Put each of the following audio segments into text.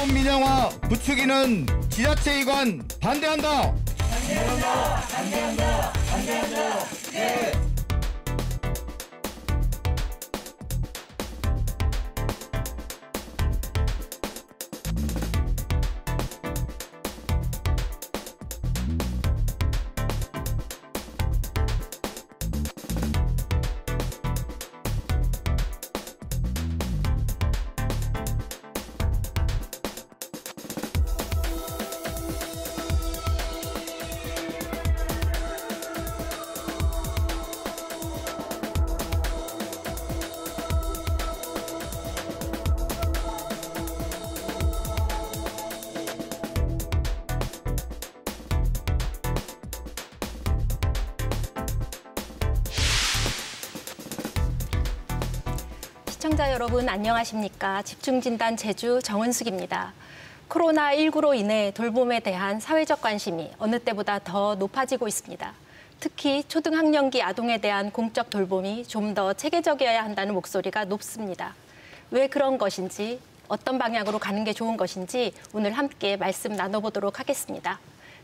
돌봄 민영화 부추기는 지자체 이관 반대한다. 반대한다. 반대한다. 반대한다. 네. 시청자 여러분 안녕하십니까? 집중진단 제주 정은숙입니다. 코로나19로 인해 돌봄에 대한 사회적 관심이 어느 때보다 더 높아지고 있습니다. 특히 초등학년기 아동에 대한 공적 돌봄이 좀 더 체계적이어야 한다는 목소리가 높습니다. 왜 그런 것인지, 어떤 방향으로 가는 게 좋은 것인지 오늘 함께 말씀 나눠보도록 하겠습니다.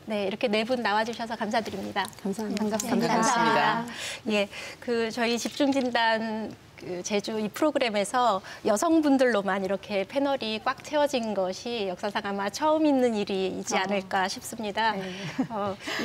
네, 이렇게 네 분 나와주셔서 감사드립니다. 반갑습니다. 감사합니다. 예, 저희 집중진단 제주 이 프로그램에서 여성분들로만 이렇게 패널이 꽉 채워진 것이 역사상 아마 처음 있는 일이지 않을까 싶습니다. 네.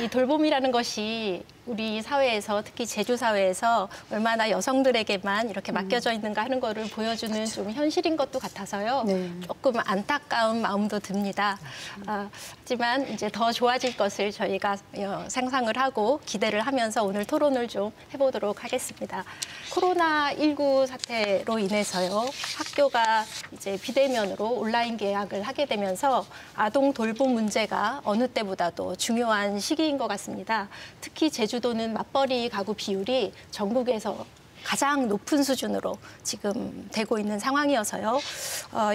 이 돌봄이라는 것이 우리 사회에서, 특히 제주 사회에서 얼마나 여성들에게만 이렇게 맡겨져 있는가 하는 거를 보여주는 좀 현실인 것도 같아서요. 네. 조금 안타까운 마음도 듭니다. 하지만 이제 더 좋아질 것을 저희가 상상을 하고 기대를 하면서 오늘 토론을 좀 해보도록 하겠습니다. 코로나19 사태로 인해서요, 학교가 이제 비대면으로 온라인 개학을 하게 되면서 아동 돌봄 문제가 어느 때보다도 중요한 시기인 것 같습니다. 특히 제주도는 맞벌이 가구 비율이 전국에서 가장 높은 수준으로 지금 되고 있는 상황이어서요.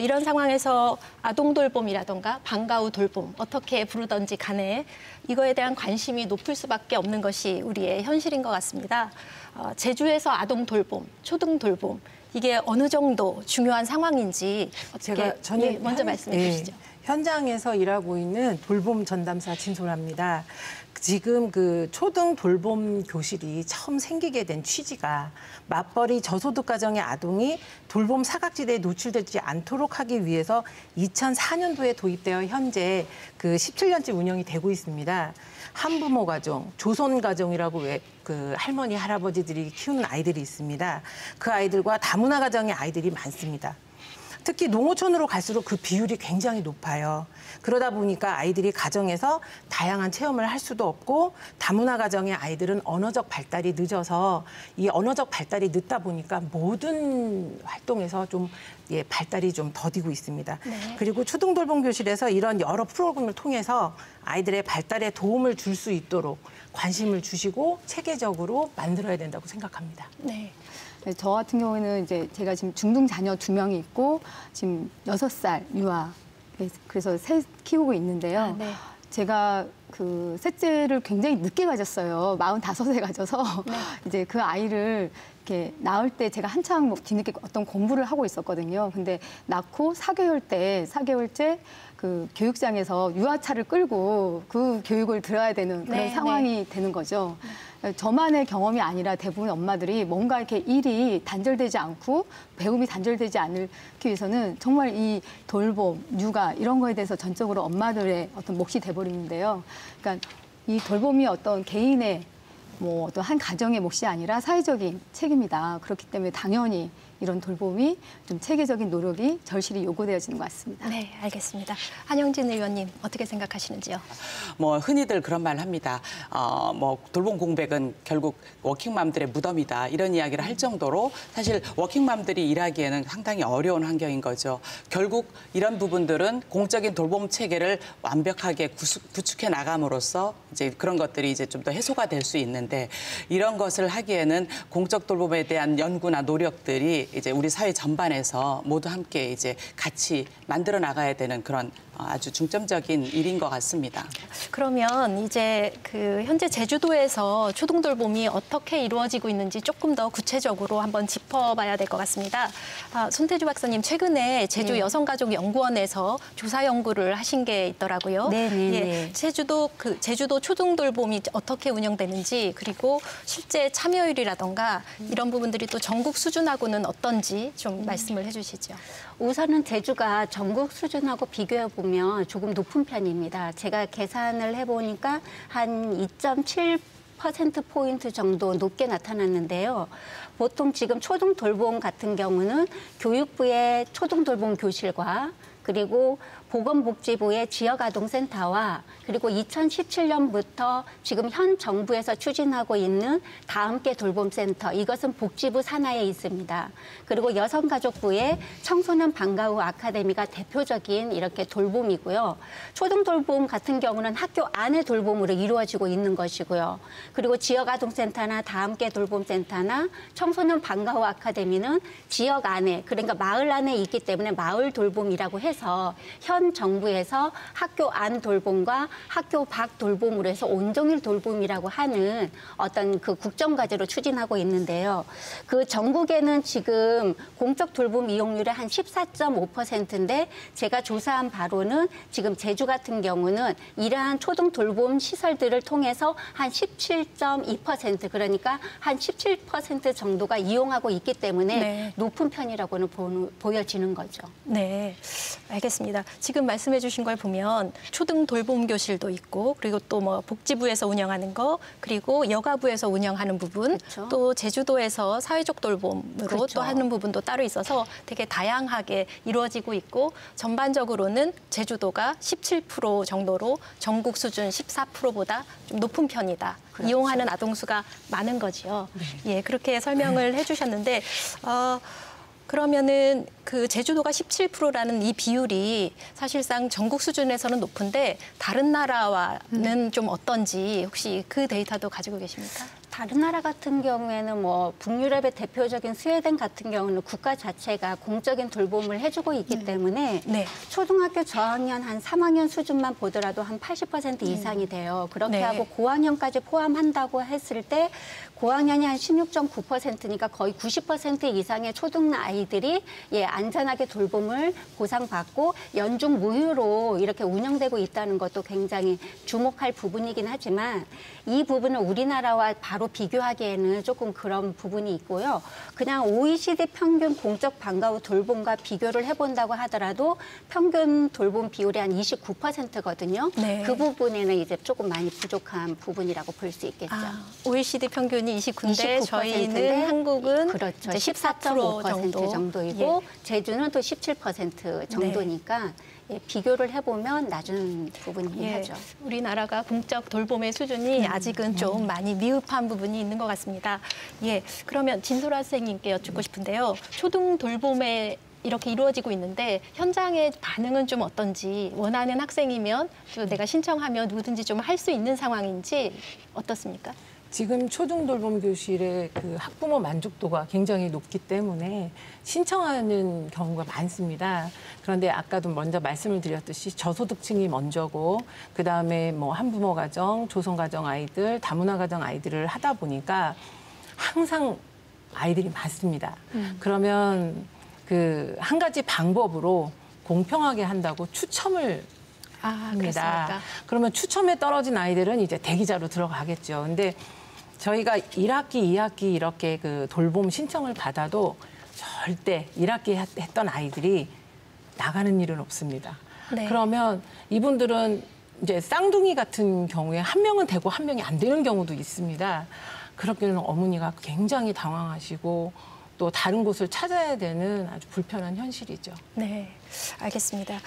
이런 상황에서 아동 돌봄이라던가 방과 후 돌봄 어떻게 부르던지 간에 이거에 대한 관심이 높을 수밖에 없는 것이 우리의 현실인 것 같습니다. 제주에서 아동 돌봄, 초등 돌봄 이게 어느 정도 중요한 상황인지 제가 먼저 말씀해 주시죠. 현장에서 일하고 있는 돌봄 전담사 진솔합니다. 지금 초등 돌봄 교실이 처음 생기게 된 취지가 맞벌이 저소득 가정의 아동이 돌봄 사각지대에 노출되지 않도록 하기 위해서 2004년도에 도입되어 현재 17년째 운영이 되고 있습니다. 한부모 가정, 조선 가정이라고 할머니, 할아버지들이 키우는 아이들이 있습니다. 그 아이들과 다문화 가정의 아이들이 많습니다. 특히 농어촌으로 갈수록 그 비율이 굉장히 높아요. 그러다 보니까 아이들이 가정에서 다양한 체험을 할 수도 없고 다문화 가정의 아이들은 언어적 발달이 늦어서 이 언어적 발달이 늦다 보니까 모든 활동에서 발달이 좀 더디고 있습니다. 네. 그리고 초등돌봄교실에서 이런 여러 프로그램을 통해서 아이들의 발달에 도움을 줄 수 있도록 관심을 주시고 체계적으로 만들어야 된다고 생각합니다. 네. 저 같은 경우에는 이제 제가 지금 중등 자녀 2명이 있고 지금 6살 유아 그래서 셋 키우고 있는데요. 네. 제가 셋째를 굉장히 늦게 가졌어요. 45세 가져서 네. 이제 그 아이를 이렇게 낳을 때 제가 한창 뒤늦게 어떤 공부를 하고 있었거든요. 근데 낳고 4개월째 교육장에서 유아차를 끌고 그 교육을 들어야 되는 그런 상황이 되는 거죠. 저만의 경험이 아니라 대부분 엄마들이 뭔가 이렇게 일이 단절되지 않고 배움이 단절되지 않기 위해서는 정말 이 돌봄, 육아 이런 거에 대해서 전적으로 엄마들의 어떤 몫이 돼버리는데요. 그러니까 이 돌봄이 어떤 개인의 어떤 한 가정의 몫이 아니라 사회적인 책임이다. 그렇기 때문에 당연히 이런 돌봄이 좀 체계적인 노력이 절실히 요구되어지는 것 같습니다. 네, 알겠습니다. 한영진 의원님 어떻게 생각하시는지요? 흔히들 그런 말 합니다. 돌봄 공백은 결국 워킹맘들의 무덤이다. 이런 이야기를 할 정도로 사실 워킹맘들이 일하기에는 상당히 어려운 환경인 거죠. 결국 이런 부분들은 공적인 돌봄 체계를 완벽하게 구축해 나감으로써 이제 그런 것들이 이제 좀 더 해소가 될 수 있는데 이런 것을 하기에는 공적 돌봄에 대한 연구나 노력들이 이제 우리 사회 전반에서 모두 함께 이제 같이 만들어 나가야 되는 그런 아주 중점적인 일인 것 같습니다. 그러면 이제 그 현재 제주도에서 초등돌봄이 어떻게 이루어지고 있는지 조금 더 구체적으로 한번 짚어봐야 될 것 같습니다. 손태주 박사님 최근에 제주 여성가족연구원에서 조사 연구를 하신 게 있더라고요. 네네네. 제주도 초등돌봄이 어떻게 운영되는지 그리고 실제 참여율이라던가 이런 부분들이 또 전국 수준하고는 어떤지 좀 말씀을 해주시죠. 우선은 제주가 전국 수준하고 비교해 보면 조금 높은 편입니다. 제가 계산을 해보니까 한 2.7%포인트 정도 높게 나타났는데요. 보통 지금 초등돌봄 같은 경우는 교육부의 초등돌봄 교실과 그리고 보건복지부의 지역아동센터와 그리고 2017년부터 지금 현 정부에서 추진하고 있는 다함께 돌봄센터, 이것은 복지부 산하에 있습니다. 그리고 여성가족부의 청소년 방과 후 아카데미가 대표적인 이렇게 돌봄이고요. 초등돌봄 같은 경우는 학교 안에 돌봄으로 이루어지고 있는 것이고요. 그리고 지역아동센터나 다함께 돌봄센터나 청소년 방과 후 아카데미는 지역 안에, 그러니까 마을 안에 있기 때문에 마을 돌봄이라고 해서 현 정부에서 학교 안 돌봄과 학교 밖 돌봄으로 해서 온종일 돌봄이라고 하는 어떤 그 국정과제로 추진하고 있는데요. 그 전국에는 지금 공적 돌봄 이용률이 한 14.5%인데 제가 조사한 바로는 지금 제주 같은 경우는 이러한 초등 돌봄 시설들을 통해서 한 17.2% 그러니까 한 17% 정도가 이용하고 있기 때문에 높은 편이라고는 보여지는 거죠. 네, 알겠습니다. 지금 말씀해 주신 걸 보면 초등 돌봄 교실도 있고 그리고 또 뭐 복지부에서 운영하는 거 그리고 여가부에서 운영하는 부분 그렇죠. 또 제주도에서 사회적 돌봄으로 그렇죠. 또 하는 부분도 따로 있어서 되게 다양하게 이루어지고 있고 전반적으로는 제주도가 17% 정도로 전국 수준 14%보다 좀 높은 편이다. 그렇죠. 이용하는 아동 수가 많은 거지요. 예, 그렇게 설명을 해주셨는데 그러면은 그 제주도가 17%라는 이 비율이 사실상 전국 수준에서는 높은데 다른 나라와는 좀 어떤지 혹시 그 데이터도 가지고 계십니까? 다른 나라 같은 경우에는 뭐 북유럽의 대표적인 스웨덴 같은 경우는 국가 자체가 공적인 돌봄을 해주고 있기 때문에 초등학교 저학년 한 3학년 수준만 보더라도 한 80% 이상이 돼요. 그렇게 하고 고학년까지 포함한다고 했을 때 고학년이 한 16.9%니까 거의 90% 이상의 초등 아이들이 안전하게 돌봄을 보상받고 연중 무휴로 이렇게 운영되고 있다는 것도 굉장히 주목할 부분이긴 하지만 이 부분은 우리나라와 바로 비교하기에는 조금 그런 부분이 있고요. 그냥 OECD 평균 공적 방과 후 돌봄과 비교를 해본다고 하더라도 평균 돌봄 비율이 한 29%거든요. 그 부분에는 이제 조금 많이 부족한 부분이라고 볼 수 있겠죠. OECD 평균이 29인데 29%인데 저희는 한국은 그렇죠. 14% 정도이고 제주는 또 17% 정도니까 비교를 해보면 낮은 부분이긴 하죠. 우리나라가 공적 돌봄의 수준이 아직은 좀 많이 미흡한 부분이 있는 것 같습니다. 그러면 진솔아 선생님께 여쭙고 싶은데요. 초등 돌봄에 이렇게 이루어지고 있는데 현장의 반응은 좀 어떤지 원하는 학생이면 또 내가 신청하면 누구든지 좀 할 수 있는 상황인지 어떻습니까? 지금 초등돌봄 교실의 그 학부모 만족도가 굉장히 높기 때문에 신청하는 경우가 많습니다. 그런데 아까도 먼저 말씀을 드렸듯이 저소득층이 먼저고 그다음에 뭐 한부모 가정, 조성가정 아이들, 다문화 가정 아이들을 하다 보니까 항상 아이들이 많습니다. 그러면 그 한 가지 방법으로 공평하게 한다고 추첨을 합니다. 그렇습니까? 그러면 추첨에 떨어진 아이들은 이제 대기자로 들어가겠죠. 근데 저희가 1학기, 2학기 이렇게 그 돌봄 신청을 받아도 절대 1학기 했던 아이들이 나가는 일은 없습니다. 그러면 이분들은 이제 쌍둥이 같은 경우에 한 명은 되고 한 명이 안 되는 경우도 있습니다. 그렇게는 어머니가 굉장히 당황하시고 또 다른 곳을 찾아야 되는 아주 불편한 현실이죠. 네, 알겠습니다.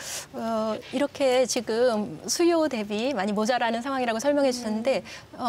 이렇게 지금 수요 대비 많이 모자라는 상황이라고 설명해 주셨는데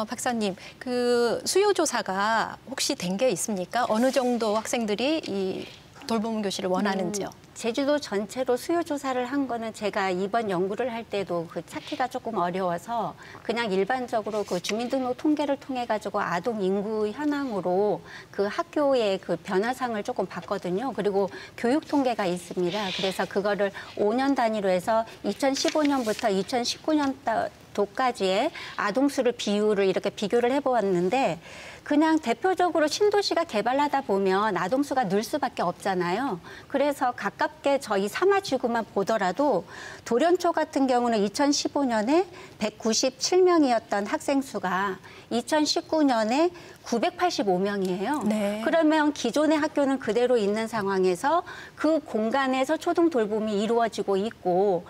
박사님, 그 수요 조사가 혹시 된 게 있습니까? 어느 정도 학생들이 이 돌봄 교실을 원하는지요? 제주도 전체로 수요 조사를 한 거는 제가 이번 연구를 할 때도 그 찾기가 조금 어려워서 그냥 일반적으로 그 주민등록 통계를 통해 가지고 아동 인구 현황으로 그 학교의 그 변화상을 조금 봤거든요. 그리고 교육 통계가 있습니다. 그래서 그거를 5년 단위로 해서 2015년부터 2019년도까지의 아동수를 비율을 이렇게 비교를 해보았는데 그냥 대표적으로 신도시가 개발하다 보면 아동수가 늘 수밖에 없잖아요. 그래서 가깝게 저희 사마지구만 보더라도 도련초 같은 경우는 2015년에 197명이었던 학생 수가 2019년에 985명이에요. 네. 그러면 기존의 학교는 그대로 있는 상황에서 그 공간에서 초등 돌봄이 이루어지고 있고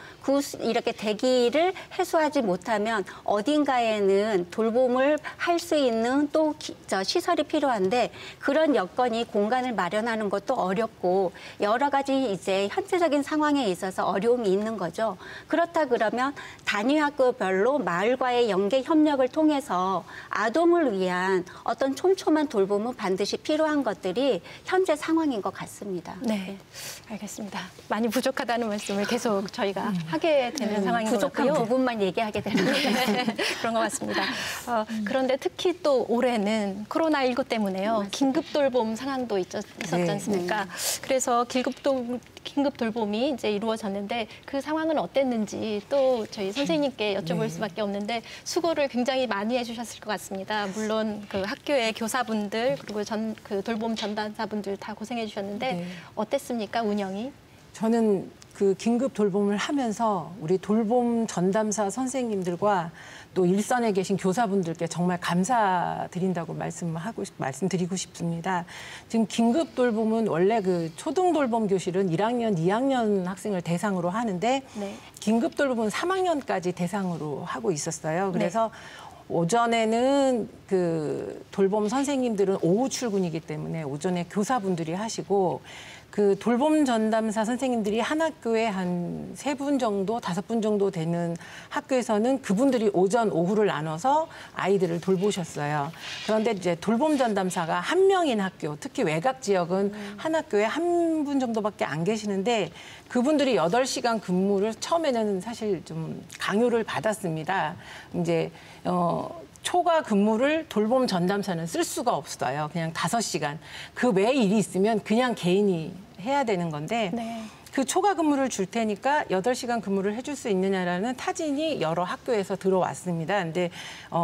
이렇게 대기를 해소하지 못하면 어딘가에는 돌봄을 할 수 있는 또 시설이 필요한데 그런 여건이 공간을 마련하는 것도 어렵고 여러 가지 이제 현재적인 상황에 있어서 어려움이 있는 거죠. 그렇다 그러면 단위 학교별로 마을과의 연계 협력을 통해서 아동을 위한 어떤 촘촘한 돌봄은 반드시 필요한 것들이 현재 상황인 것 같습니다. 네, 알겠습니다. 많이 부족하다는 말씀을 계속 저희가 하게 되는 상황인 것 부족한 같고요. 부분만 얘기하게 되는 거예요. 그런 것 같습니다. 그런데 특히 또 올해는 코로나19 때문에요. 긴급 돌봄 상황도 있었지 않습니까? 그래서 긴급 돌봄이 이제 이루어졌는데 그 상황은 어땠는지 또 저희 선생님께 여쭤볼 수밖에 없는데 수고를 굉장히 많이 해주셨을 것 같습니다. 물론 그 학교의 교사분들 그리고 그 돌봄 전담사분들 다 고생해 주셨는데 어땠습니까, 운영이? 저는 그 긴급 돌봄을 하면서 우리 돌봄 전담사 선생님들과 또 일선에 계신 교사분들께 정말 감사드린다고 말씀드리고 싶습니다. 지금 긴급 돌봄은 원래 그 초등 돌봄 교실은 1학년, 2학년 학생을 대상으로 하는데 긴급 돌봄은 3학년까지 대상으로 하고 있었어요. 그래서 오전에는 그 돌봄 선생님들은 오후 출근이기 때문에 오전에 교사분들이 하시고 그 돌봄 전담사 선생님들이 한 학교에 한 3분 정도, 5분 정도 되는 학교에서는 그분들이 오전, 오후를 나눠서 아이들을 돌보셨어요. 그런데 이제 돌봄 전담사가 1명인 학교, 특히 외곽 지역은 한 학교에 1분 정도밖에 안 계시는데 그분들이 8시간 근무를 처음에는 사실 좀 강요를 받았습니다. 이제 초과 근무를 돌봄 전담사는 쓸 수가 없어요. 그냥 5시간. 그 외에 일이 있으면 그냥 개인이 해야 되는 건데 그 초과 근무를 줄 테니까 8시간 근무를 해줄 수 있느냐라는 타진이 여러 학교에서 들어왔습니다. 근데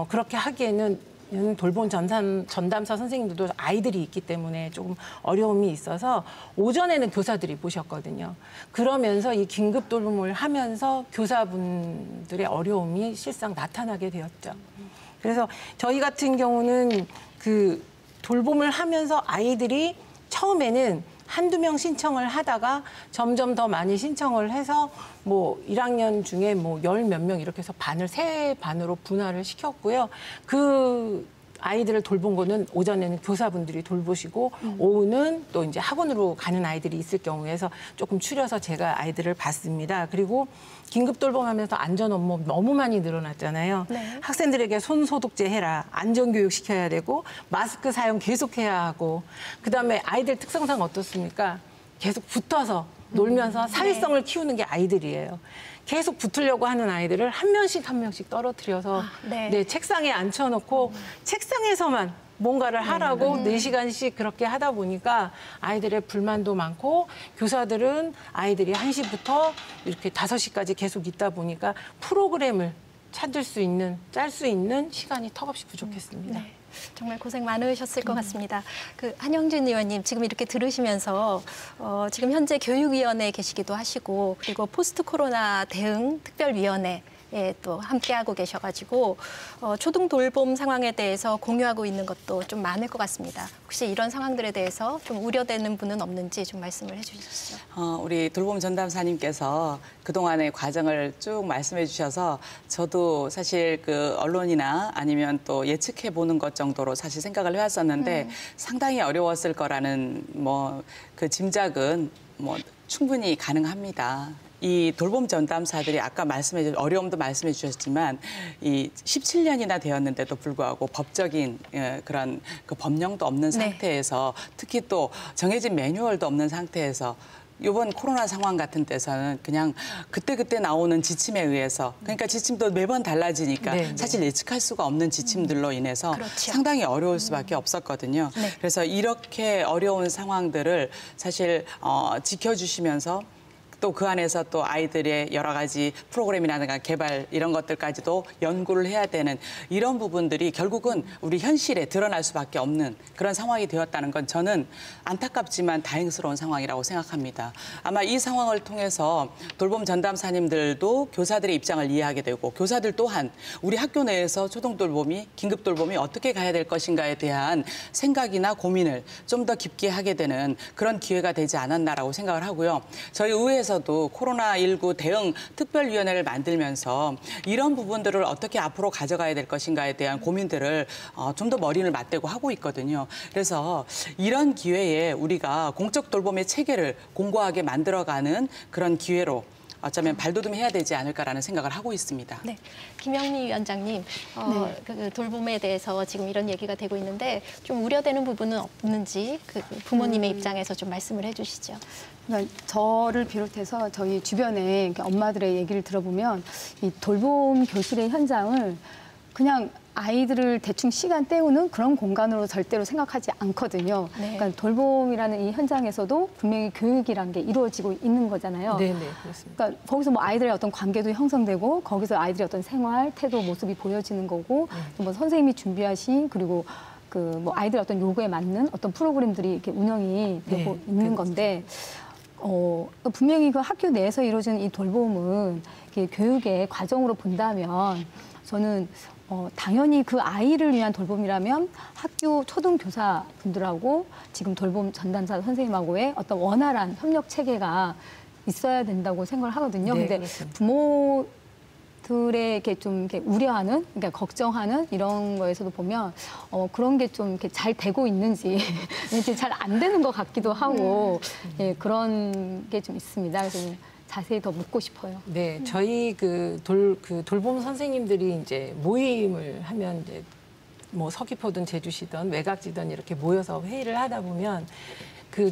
그렇게 하기에는 돌봄 전담사 선생님들도 아이들이 있기 때문에 조금 어려움이 있어서 오전에는 교사들이 보셨거든요. 그러면서 이 긴급 돌봄을 하면서 교사분들의 어려움이 실상 나타나게 되었죠. 그래서 저희 같은 경우는 그 돌봄을 하면서 아이들이 처음에는 한두 명 신청을 하다가 점점 더 많이 신청을 해서 뭐 1학년 중에 뭐 10몇 명 이렇게 해서 반을 3반으로 분할을 시켰고요. 그 아이들을 돌본 거는 오전에는 교사분들이 돌보시고 오후는 또 이제 학원으로 가는 아이들이 있을 경우에서 조금 추려서 제가 아이들을 봤습니다. 그리고 긴급 돌봄하면서 안전 업무 너무 많이 늘어났잖아요. 학생들에게 손 소독제 해라, 안전교육 시켜야 되고 마스크 사용 계속해야 하고 그다음에 아이들 특성상 어떻습니까? 계속 붙어서 놀면서 사회성을 키우는 게 아이들이에요. 계속 붙으려고 하는 아이들을 한 명씩 떨어뜨려서 책상에 앉혀놓고 책상에서만 뭔가를 하라고 4시간씩 그렇게 하다 보니까 아이들의 불만도 많고 교사들은 아이들이 1시부터 이렇게 5시까지 계속 있다 보니까 프로그램을 찾을 수 있는, 짤 수 있는 시간이 턱없이 부족했습니다. 정말 고생 많으셨을 것 같습니다. 그 한영진 의원님 지금 이렇게 들으시면서 지금 현재 교육위원회에 계시기도 하시고 그리고 포스트 코로나 대응 특별위원회 또 함께하고 계셔가지고 초등 돌봄 상황에 대해서 공유하고 있는 것도 좀 많을 것 같습니다. 혹시 이런 상황들에 대해서 좀 우려되는 분은 없는지 좀 말씀을 해주시죠. 우리 돌봄 전담사님께서 그동안의 과정을 쭉 말씀해 주셔서 저도 사실 그 언론이나 아니면 또 예측해 보는 것 정도로 사실 생각을 해왔었는데 상당히 어려웠을 거라는 뭐 그 짐작은 뭐 충분히 가능합니다. 이 돌봄 전담사들이 아까 어려움도 말씀해 주셨지만 이 17년이나 되었는데도 불구하고 법적인 그런 그 법령도 없는 상태에서 특히 또 정해진 매뉴얼도 없는 상태에서 이번 코로나 상황 같은 때서는 그냥 그때그때 나오는 지침에 의해서 그러니까 지침도 매번 달라지니까 네, 네. 사실 예측할 수가 없는 지침들로 인해서 그렇죠. 상당히 어려울 수밖에 없었거든요. 네. 그래서 이렇게 어려운 상황들을 사실 지켜주시면서 또 그 안에서 또 아이들의 여러 가지 프로그램이라든가 개발 이런 것들까지도 연구를 해야 되는 이런 부분들이 결국은 우리 현실에 드러날 수밖에 없는 그런 상황이 되었다는 건 저는 안타깝지만 다행스러운 상황이라고 생각합니다. 아마 이 상황을 통해서 돌봄 전담사님들도 교사들의 입장을 이해하게 되고 교사들 또한 우리 학교 내에서 초등돌봄이 긴급돌봄이 어떻게 가야 될 것인가에 대한 생각이나 고민을 좀 더 깊게 하게 되는 그런 기회가 되지 않았나라고 생각을 하고요. 저희 의회에서도 코로나19 대응 특별위원회를 만들면서 이런 부분들을 어떻게 앞으로 가져가야 될 것인가에 대한 고민들을 좀 더 머리를 맞대고 하고 있거든요. 그래서 이런 기회에 우리가 공적 돌봄의 체계를 공고하게 만들어가는 그런 기회로 어쩌면 발돋움해야 되지 않을까라는 생각을 하고 있습니다. 네, 김영미 위원장님, 그 돌봄에 대해서 지금 이런 얘기가 되고 있는데 좀 우려되는 부분은 없는지 그 부모님의 입장에서 좀 말씀을 해주시죠. 그러니까 저를 비롯해서 저희 주변에 엄마들의 얘기를 들어보면 이 돌봄 교실의 현장을 그냥 아이들을 대충 시간 때우는 그런 공간으로 절대로 생각하지 않거든요. 네. 그러니까 돌봄이라는 이 현장에서도 분명히 교육이란 게 이루어지고 있는 거잖아요. 네, 네, 그렇습니다. 그러니까 거기서 뭐 아이들의 어떤 관계도 형성되고 거기서 아이들의 어떤 생활, 태도, 모습이 보여지는 거고 또 뭐 선생님이 준비하신 그리고 그 뭐 아이들 어떤 요구에 맞는 어떤 프로그램들이 이렇게 운영이 되고 네, 있는 건데 분명히 그 학교 내에서 이루어지는 이 돌봄은 이렇게 교육의 과정으로 본다면 저는 당연히 그 아이를 위한 돌봄이라면 학교 초등교사 분들하고 지금 돌봄 전담사 선생님하고의 어떤 원활한 협력 체계가 있어야 된다고 생각을 하거든요. 네, 근데 그렇습니다. 부모들의 이렇게 좀 이렇게 우려하는, 그러니까 걱정하는 이런 거에서도 보면 그런 게 좀 이렇게 잘 되고 있는지 잘 안 되는 것 같기도 하고 예, 그런 게 좀 있습니다. 그래서 자세히 더 묻고 싶어요. 네, 저희 돌봄 선생님들이 이제 모임을 하면 이제 뭐 서귀포든 제주시든 외곽지든 이렇게 모여서 회의를 하다 보면 그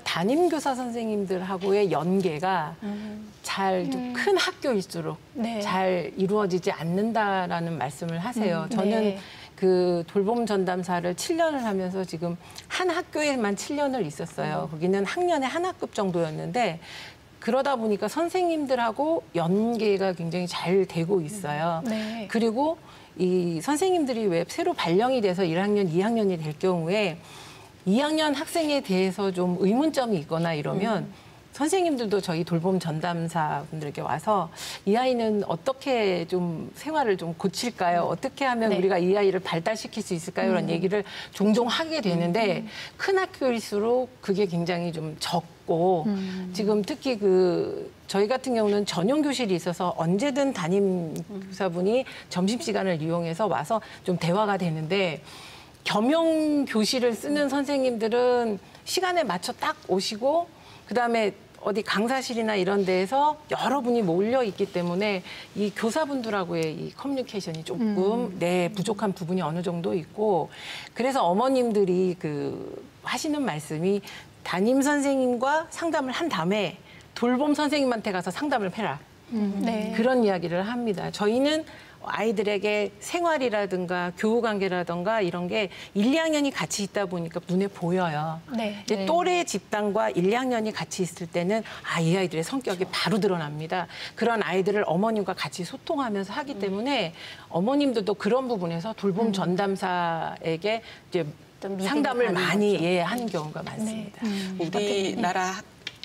담임 교사 선생님들하고의 연계가 잘 큰 학교일수록 네. 잘 이루어지지 않는다라는 말씀을 하세요. 저는 네. 그 돌봄 전담사를 7년을 하면서 지금 한 학교에만 7년을 있었어요. 거기는 학년에 한 학급 정도였는데 그러다 보니까 선생님들하고 연계가 굉장히 잘 되고 있어요. 네. 그리고 이 선생님들이 왜 새로 발령이 돼서 1학년, 2학년이 될 경우에 2학년 학생에 대해서 좀 의문점이 있거나 이러면 선생님들도 저희 돌봄 전담사 분들에게 와서 이 아이는 어떻게 좀 생활을 좀 고칠까요? 어떻게 하면 네. 우리가 이 아이를 발달시킬 수 있을까요? 이런 얘기를 종종 하게 되는데 큰 학교일수록 그게 굉장히 좀 적고 지금 특히 저희 같은 경우는 전용 교실이 있어서 언제든 담임 교사분이 점심시간을 이용해서 와서 좀 대화가 되는데 겸용 교실을 쓰는 선생님들은 시간에 맞춰 딱 오시고 그다음에 어디 강사실이나 이런 데에서 여러분이 몰려 있기 때문에 이 교사분들하고의 이 커뮤니케이션이 조금 부족한 부분이 어느 정도 있고 그래서 어머님들이 하시는 말씀이 담임 선생님과 상담을 한 다음에 돌봄 선생님한테 가서 상담을 해라. 네. 그런 이야기를 합니다. 저희는 아이들에게 생활이라든가 교우 관계라든가 이런 게 1, 2학년이 같이 있다 보니까 눈에 보여요. 네. 이제 또래 집단과 1, 2학년이 같이 있을 때는 이 아이들의 성격이 바로 드러납니다. 그런 아이들을 어머님과 같이 소통하면서 하기 때문에 어머님들도 그런 부분에서 돌봄 전담사에게 이제 좀 상담을 믿음을 많이 하는 경우가 많습니다. 우리나라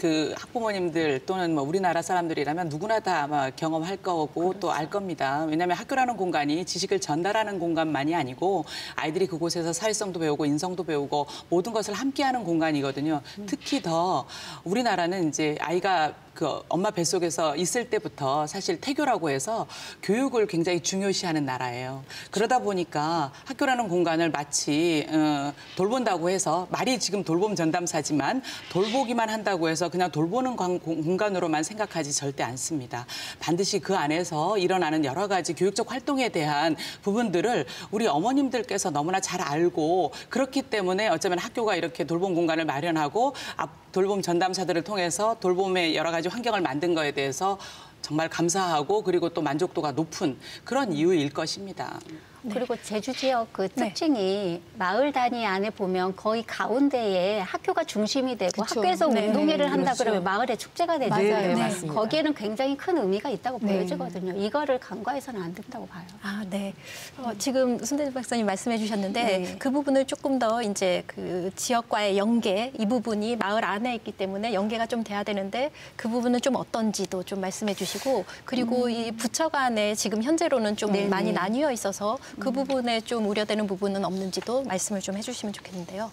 학부모님들 또는 뭐 우리나라 사람들이라면 누구나 다 아마 경험할 거고 또 알 겁니다. 왜냐하면 학교라는 공간이 지식을 전달하는 공간만이 아니고 아이들이 그곳에서 사회성도 배우고 인성도 배우고 모든 것을 함께하는 공간이거든요. 특히 더 우리나라는 이제 아이가 엄마 뱃속에서 있을 때부터 사실 태교라고 해서 교육을 굉장히 중요시하는 나라예요. 그러다 보니까 학교라는 공간을 마치 돌본다고 해서 말이 지금 돌봄 전담사지만 돌보기만 한다고 해서 그냥 돌보는 공간으로만 생각하지 절대 않습니다. 반드시 그 안에서 일어나는 여러 가지 교육적 활동에 대한 부분들을 우리 어머님들께서 너무나 잘 알고 그렇기 때문에 어쩌면 학교가 이렇게 돌봄 공간을 마련하고 돌봄 전담사들을 통해서 돌봄의 여러 가지 환경을 만든 거에 대해서 정말 감사하고 그리고 또 만족도가 높은 그런 이유일 것입니다. 그리고 제주 지역 그 특징이 마을 단위 안에 보면 거의 가운데에 학교가 중심이 되고 그쵸. 학교에서 네. 운동회를 한다 그렇죠. 그러면 마을의 축제가 되잖아요. 맞아요. 네, 맞습니다. 거기에는 굉장히 큰 의미가 있다고 네. 보여지거든요. 이거를 간과해서는 안 된다고 봐요. 아, 네. 지금 손대준 박사님 말씀해 주셨는데 네. 그 부분을 조금 더 이제 그 지역과의 연계 이 부분이 마을 안에 있기 때문에 연계가 좀 돼야 되는데 그 부분은 좀 어떤지도 좀 말씀해 주시고 그리고 이 부처 간에 지금 현재로는 좀 네네. 많이 나뉘어 있어서 그 부분에 좀 우려되는 부분은 없는지도 말씀을 좀 해주시면 좋겠는데요.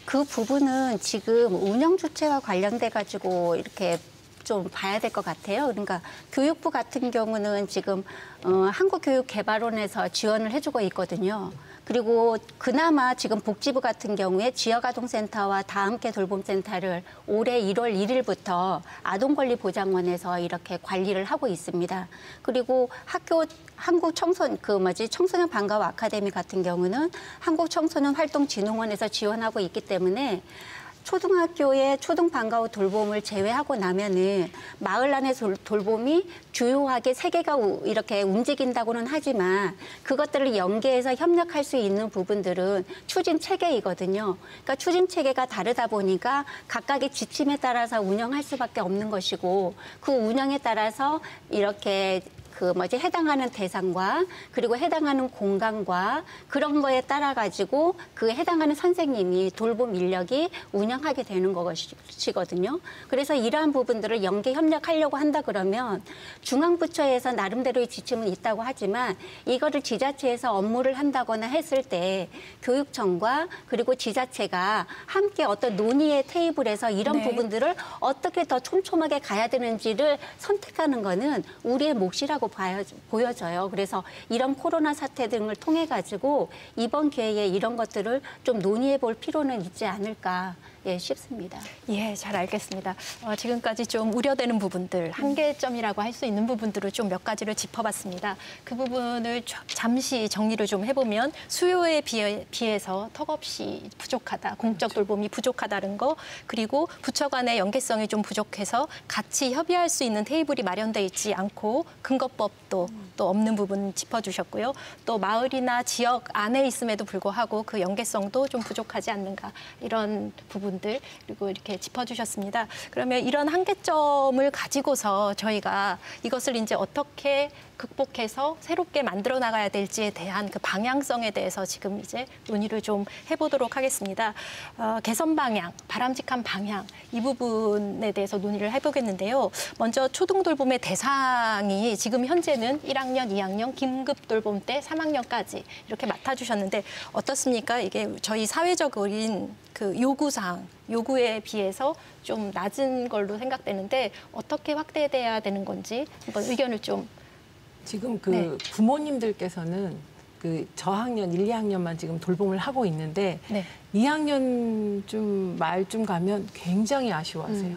그 부분은 지금 운영 주체와 관련돼 가지고 이렇게 좀 봐야 될 것 같아요. 그러니까 교육부 같은 경우는 지금 한국교육개발원에서 지원을 해주고 있거든요. 그리고 그나마 지금 복지부 같은 경우에 지역아동센터와 다함께 돌봄센터를 올해 1월 1일부터 아동권리보장원에서 이렇게 관리를 하고 있습니다. 그리고 청소년 방과후 아카데미 같은 경우는 한국청소년활동진흥원에서 지원하고 있기 때문에 초등학교의 초등방과후 돌봄을 제외하고 나면은 마을 안의 돌봄이 주요하게 세 개가 이렇게 움직인다고는 하지만 그것들을 연계해서 협력할 수 있는 부분들은 추진 체계이거든요. 그러니까 추진 체계가 다르다 보니까 각각의 지침에 따라서 운영할 수밖에 없는 것이고 그 운영에 따라서 이렇게 해당하는 대상과 그리고 해당하는 공간과 그런 거에 따라 가지고 그 해당하는 선생님이 돌봄 인력이 운영하게 되는 것이거든요. 그래서 이러한 부분들을 연계 협력하려고 한다 그러면 중앙부처에서 나름대로의 지침은 있다고 하지만 이거를 지자체에서 업무를 한다거나 했을 때 교육청과 그리고 지자체가 함께 어떤 논의의 테이블에서 이런 부분들을 어떻게 더 촘촘하게 가야 되는지를 선택하는 거는 우리의 몫이라고 보여져요. 그래서 이런 코로나 사태 등을 통해 가지고 이번 기회에 이런 것들을 좀 논의해 볼 필요는 있지 않을까 싶습니다. 예, 잘 알겠습니다. 지금까지 좀 우려되는 부분들, 한계점이라고 할 수 있는 부분들을 좀 몇 가지를 짚어봤습니다. 그 부분을 잠시 정리를 좀 해보면 수요에 비해서 턱없이 부족하다, 공적 돌봄이 부족하다는 거, 그리고 부처 간의 연계성이 좀 부족해서 같이 협의할 수 있는 테이블이 마련돼 있지 않고 근거법도 또 없는 부분 짚어주셨고요. 또 마을이나 지역 안에 있음에도 불구하고 그 연계성도 좀 부족하지 않는가 이런 부분 그리고 이렇게 짚어주셨습니다. 그러면 이런 한계점을 가지고서 저희가 이것을 이제 어떻게 극복해서 새롭게 만들어 나가야 될지에 대한 그 방향성에 대해서 지금 이제 논의를 좀 해보도록 하겠습니다. 개선 방향, 바람직한 방향 이 부분에 대해서 논의를 해보겠는데요. 먼저 초등돌봄의 대상이 지금 현재는 1학년, 2학년, 긴급돌봄 때 3학년까지 이렇게 맡아주셨는데 어떻습니까? 이게 저희 사회적인 그 요구에 비해서 좀 낮은 걸로 생각되는데 어떻게 확대돼야 되는 건지 한번 의견을 좀. 지금 네. 부모님들께서는 그 저학년 1, 2학년만 지금 돌봄을 하고 있는데 네. 2학년쯤 말쯤 가면 굉장히 아쉬워하세요.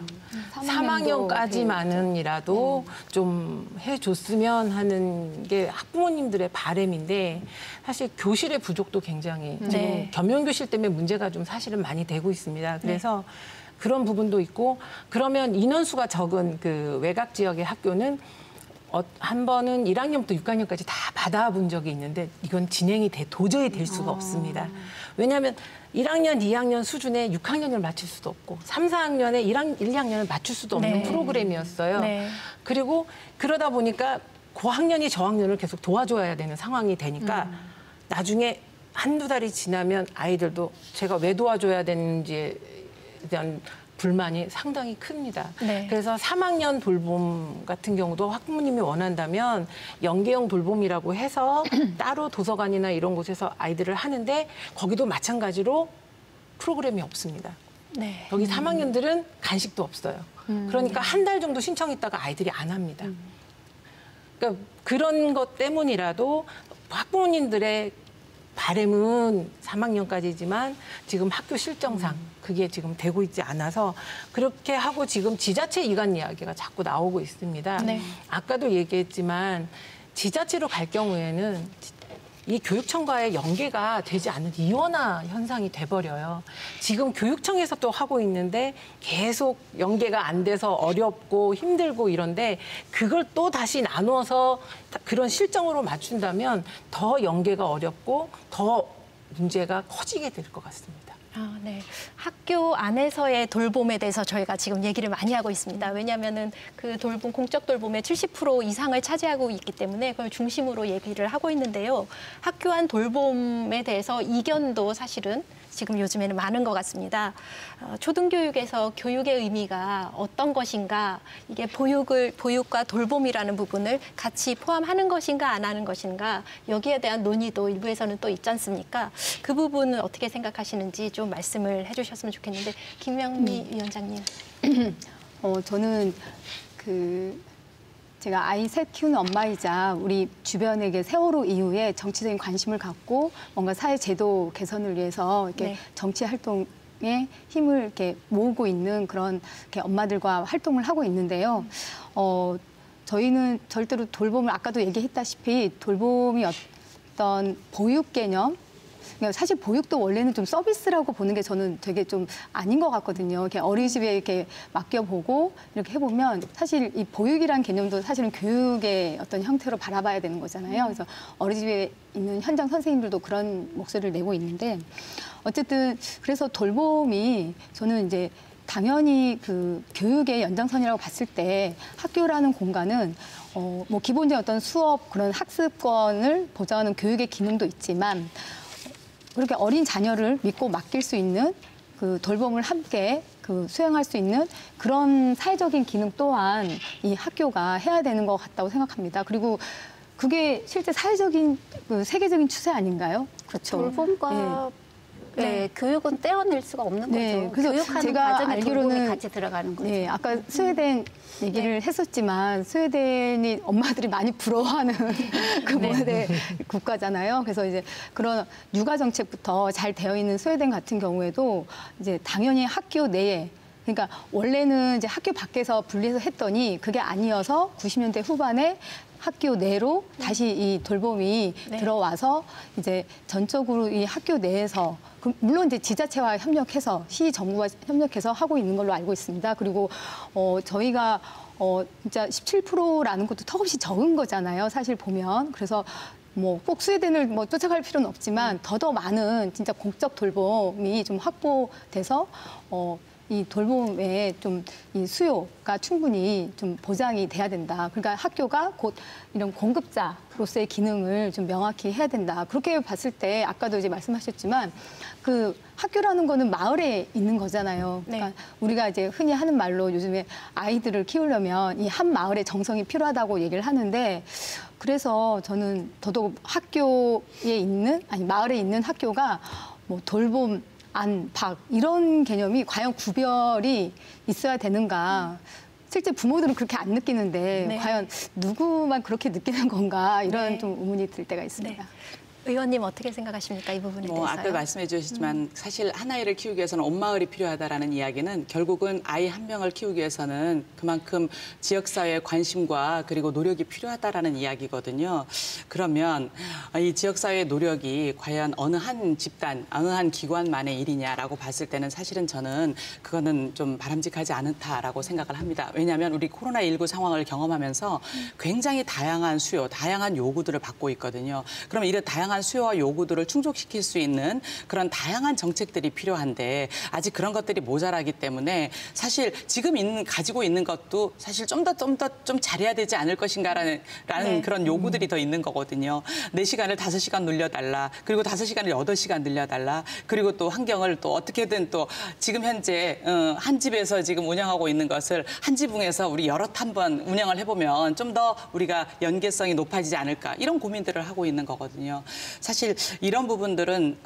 3학년까지만은이라도 좀 해줬으면 하는 게 학부모님들의 바람인데 사실 교실의 부족도 굉장히 지금 겸용교실 때문에 문제가 좀 사실은 많이 되고 있습니다. 그래서 그런 부분도 있고 그러면 인원수가 적은 그 외곽 지역의 학교는 한 번은 1학년부터 6학년까지 다 받아본 적이 있는데 이건 진행이 도저히 될 수가 없습니다. 왜냐하면 1학년, 2학년 수준에 6학년을 맞출 수도 없고 3, 4학년에 1, 2학년을 맞출 수도 없는 프로그램이었어요. 네. 그리고 그러다 보니까 고학년이 저학년을 계속 도와줘야 되는 상황이 되니까 나중에 한두 달이 지나면 아이들도 제가 왜 도와줘야 되는지에 대한 불만이 상당히 큽니다. 네. 그래서 3학년 돌봄 같은 경우도 학부모님이 원한다면 연계형 돌봄이라고 해서 따로 도서관이나 이런 곳에서 아이들을 하는데 거기도 마찬가지로 프로그램이 없습니다. 네. 여기 3학년들은 간식도 없어요. 그러니까 한 달 정도 신청했다가 아이들이 안 합니다. 그러니까 그런 것 때문이라도 학부모님들의 바람은 3학년까지지만 지금 학교 실정상 그게 지금 되고 있지 않아서 그렇게 하고 지금 지자체 이관 이야기가 자꾸 나오고 있습니다. 네. 아까도 얘기했지만 지자체로 갈 경우에는 이 교육청과의 연계가 되지 않는 이원화 현상이 돼버려요. 지금 교육청에서 또 하고 있는데 계속 연계가 안 돼서 어렵고 힘들고 이런데 그걸 또 다시 나눠서 그런 실정으로 맞춘다면 더 연계가 어렵고 더 문제가 커지게 될 것 같습니다. 네. 학교 안에서의 돌봄에 대해서 저희가 지금 얘기를 많이 하고 있습니다. 왜냐하면은 그 돌봄, 공적 돌봄의 70% 이상을 차지하고 있기 때문에 그걸 중심으로 얘기를 하고 있는데요. 학교 안 돌봄에 대해서 이견도 사실은 지금 요즘에는 많은 것 같습니다. 초등교육에서 교육의 의미가 어떤 것인가, 이게 보육과 돌봄이라는 부분을 같이 포함하는 것인가 안 하는 것인가, 여기에 대한 논의도 일부에서는 또 있지 않습니까? 그 부분은 어떻게 생각하시는지 좀 말씀을 해주셨으면 좋겠는데, 김명미 위원장님. 저는 제가 아이 셋 키우는 엄마이자 우리 주변에게 세월호 이후에 정치적인 관심을 갖고 뭔가 사회 제도 개선을 위해서 이렇게 네. 정치 활동에 힘을 이렇게 모으고 있는 그런 이렇게 엄마들과 활동을 하고 있는데요. 저희는 절대로 돌봄을 아까도 얘기했다시피 돌봄이 어떤 보육 개념, 사실 보육도 원래는 좀 서비스라고 보는 게 저는 되게 좀 아닌 것 같거든요. 이렇게 어린이집에 이렇게 맡겨보고 이렇게 해보면 사실 이 보육이란 개념도 사실은 교육의 어떤 형태로 바라봐야 되는 거잖아요. 그래서 어린이집에 있는 현장 선생님들도 그런 목소리를 내고 있는데 어쨌든 그래서 돌봄이 저는 이제 당연히 그 교육의 연장선이라고 봤을 때 학교라는 공간은 뭐 기본적인 어떤 수업 그런 학습권을 보장하는 교육의 기능도 있지만 그렇게 어린 자녀를 믿고 맡길 수 있는 그 돌봄을 함께 수행할 수 있는 그런 사회적인 기능 또한 이 학교가 해야 되는 것 같다고 생각합니다. 그리고 그게 실제 사회적인 세계적인 추세 아닌가요? 그렇죠. 돌봄과 교육은 떼어낼 수가 없는 거죠. 그래서 교육하는 제가 과정에 돌봄이 알기로는 같이 들어가는 거죠. 네, 아까 스웨덴 얘기를 했었지만 스웨덴이 엄마들이 많이 부러워하는 그 모델 국가잖아요. 그래서 이제 그런 육아 정책부터 잘 되어 있는 스웨덴 같은 경우에도 이제 당연히 학교 내에 그러니까 원래는 이제 학교 밖에서 분리해서 했더니 그게 아니어서 90년대 후반에 학교 내로 다시 이 돌봄이 들어와서 이제 전적으로 이 학교 내에서 물론 이제 지자체와 협력해서 시 정부와 협력해서 하고 있는 걸로 알고 있습니다. 그리고 저희가 진짜 17%라는 것도 턱없이 적은 거잖아요. 사실 보면 그래서 뭐 꼭 스웨덴을 뭐 쫓아갈 필요는 없지만 더더 많은 진짜 공적 돌봄이 좀 확보돼서 이 돌봄에 좀 이 수요가 충분히 좀 보장이 돼야 된다. 그러니까 학교가 곧 이런 공급자로서의 기능을 좀 명확히 해야 된다. 그렇게 봤을 때 아까도 이제 말씀하셨지만 그 학교라는 거는 마을에 있는 거잖아요. 그러니까 우리가 이제 흔히 하는 말로 요즘에 아이들을 키우려면 이 한 마을의 정성이 필요하다고 얘기를 하는데 그래서 저는 더더욱 학교에 있는 마을에 있는 학교가 뭐 돌봄 안, 박 이런 개념이 과연 구별이 있어야 되는가. 실제 부모들은 그렇게 안 느끼는데 과연 누구만 그렇게 느끼는 건가 이런 좀 의문이 들 때가 있습니다. 의원님 어떻게 생각하십니까? 이 부분에 대해서요? 아까 말씀해 주셨지만 사실 한 아이를 키우기 위해서는 온 마을이 필요하다라는 이야기는 결국은 아이 한 명을 키우기 위해서는 그만큼 지역사회의 관심과 그리고 노력이 필요하다라는 이야기거든요. 그러면 이 지역사회의 노력이 과연 어느 한 집단, 어느 한 기관만의 일이냐라고 봤을 때는 사실은 저는 그거는 좀 바람직하지 않다라고 생각을 합니다. 왜냐하면 우리 코로나19 상황을 경험하면서 굉장히 다양한 수요, 다양한 요구들을 받고 있거든요. 그럼 이런 다양한 수요와 요구들을 충족시킬 수 있는 그런 다양한 정책들이 필요한데 아직 그런 것들이 모자라기 때문에 사실 지금 가지고 있는 것도 사실 좀 더 잘해야 되지 않을 것인가라는 그런 요구들이 더 있는 거거든요. 4시간을 5시간 늘려달라. 그리고 5시간을 8시간 늘려달라. 그리고 또 환경을 또 어떻게든 또 지금 현재 한 집에서 지금 운영하고 있는 것을 한 지붕에서 우리 여럿 한번 운영을 해보면 좀 더 우리가 연계성이 높아지지 않을까 이런 고민들을 하고 있는 거거든요. 사실 이런 부분들은